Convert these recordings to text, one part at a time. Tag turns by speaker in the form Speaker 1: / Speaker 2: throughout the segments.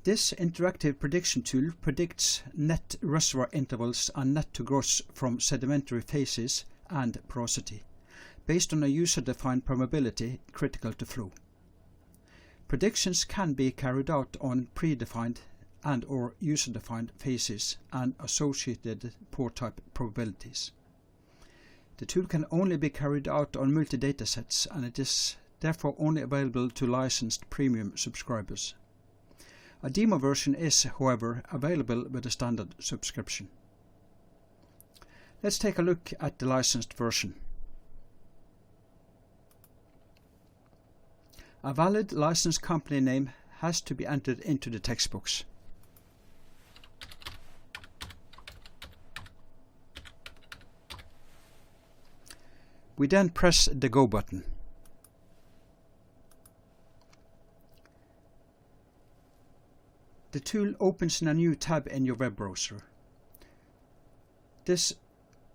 Speaker 1: This interactive prediction tool predicts net reservoir intervals and net to gross from sedimentary facies and porosity, based on a user-defined permeability critical to flow. Predictions can be carried out on predefined and/or user-defined facies and associated pore type probabilities. The tool can only be carried out on multi-data sets, and it is therefore only available to licensed premium subscribers. A demo version is, however, available with a standard subscription. Let's take a look at the licensed version. A valid license company name has to be entered into the text box. We then press the Go button. The tool opens in a new tab in your web browser. This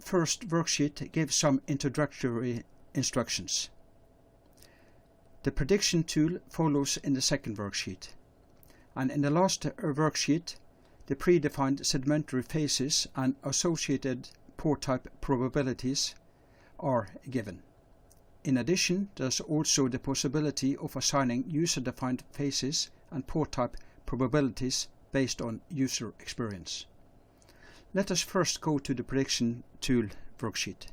Speaker 1: first worksheet gives some introductory instructions. The prediction tool follows in the second worksheet, and in the last worksheet the predefined sedimentary facies and associated pore type probabilities are given. In addition, there is also the possibility of assigning user-defined facies and pore type probabilities based on user experience. Let us first go to the prediction tool worksheet.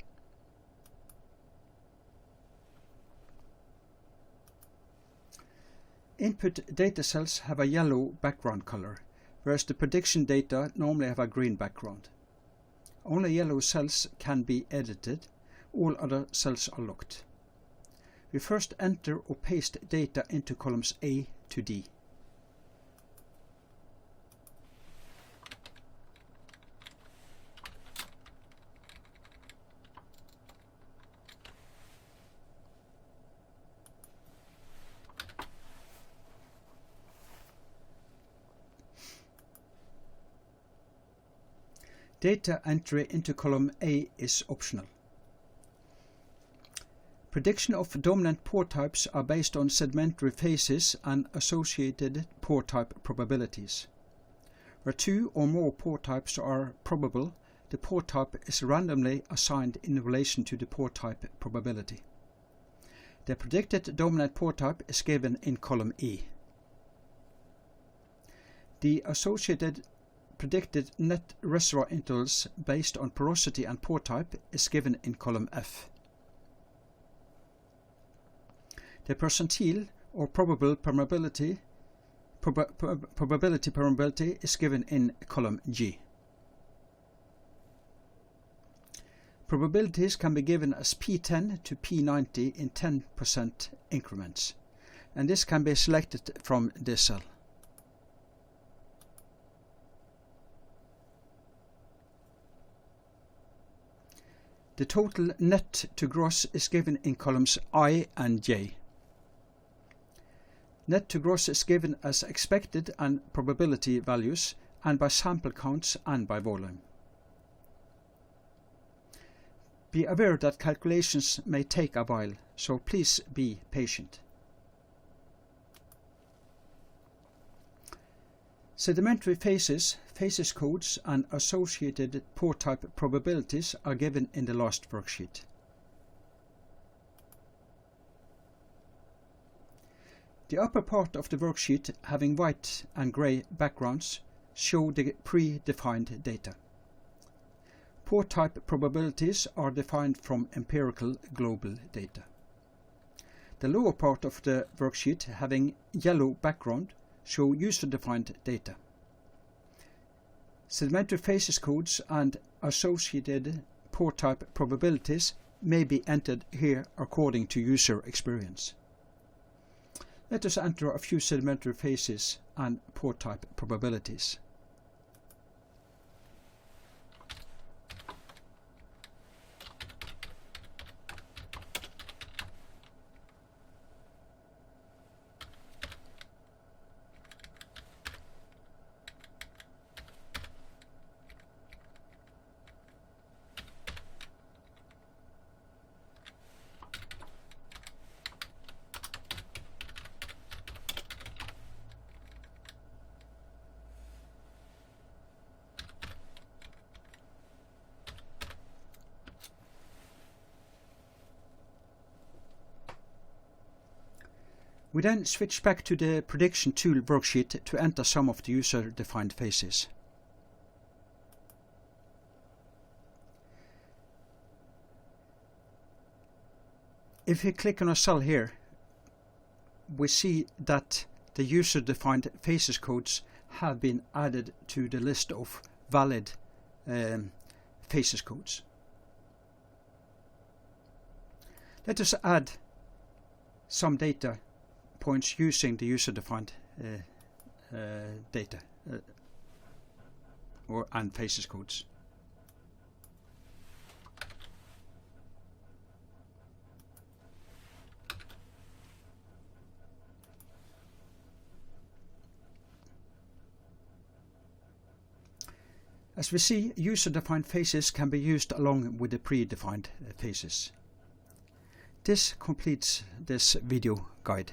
Speaker 1: Input data cells have a yellow background color, whereas the prediction data normally have a green background. Only yellow cells can be edited, all other cells are locked. We first enter or paste data into columns A to D. Data entry into column A is optional. Prediction of dominant pore types are based on sedimentary facies and associated pore type probabilities. Where two or more pore types are probable, the pore type is randomly assigned in relation to the pore type probability. The predicted dominant pore type is given in column E. The associated predicted net reservoir intervals based on porosity and pore type is given in column F. The percentile or probable permeability is given in column G. Probabilities can be given as P10 to P90 in 10% increments, and this can be selected from this cell. The total net to gross is given in columns I and J. Net to gross is given as expected and probability values, and by sample counts and by volume. Be aware that calculations may take a while, so please be patient. Sedimentary facies, facies codes and associated pore type probabilities are given in the last worksheet. The upper part of the worksheet, having white and grey backgrounds, show the predefined data. Pore type probabilities are defined from empirical global data. The lower part of the worksheet, having yellow background, show user-defined data. Sedimentary facies codes and associated pore type probabilities may be entered here according to user experience. Let us enter a few sedimentary facies and pore type probabilities. We then switch back to the prediction tool worksheet to enter some of the user-defined faces. If we click on a cell here, we see that the user-defined faces codes have been added to the list of valid faces codes. Let us add some data points using the user-defined data and faces codes. As we see, user-defined faces can be used along with the predefined faces. This completes this video guide.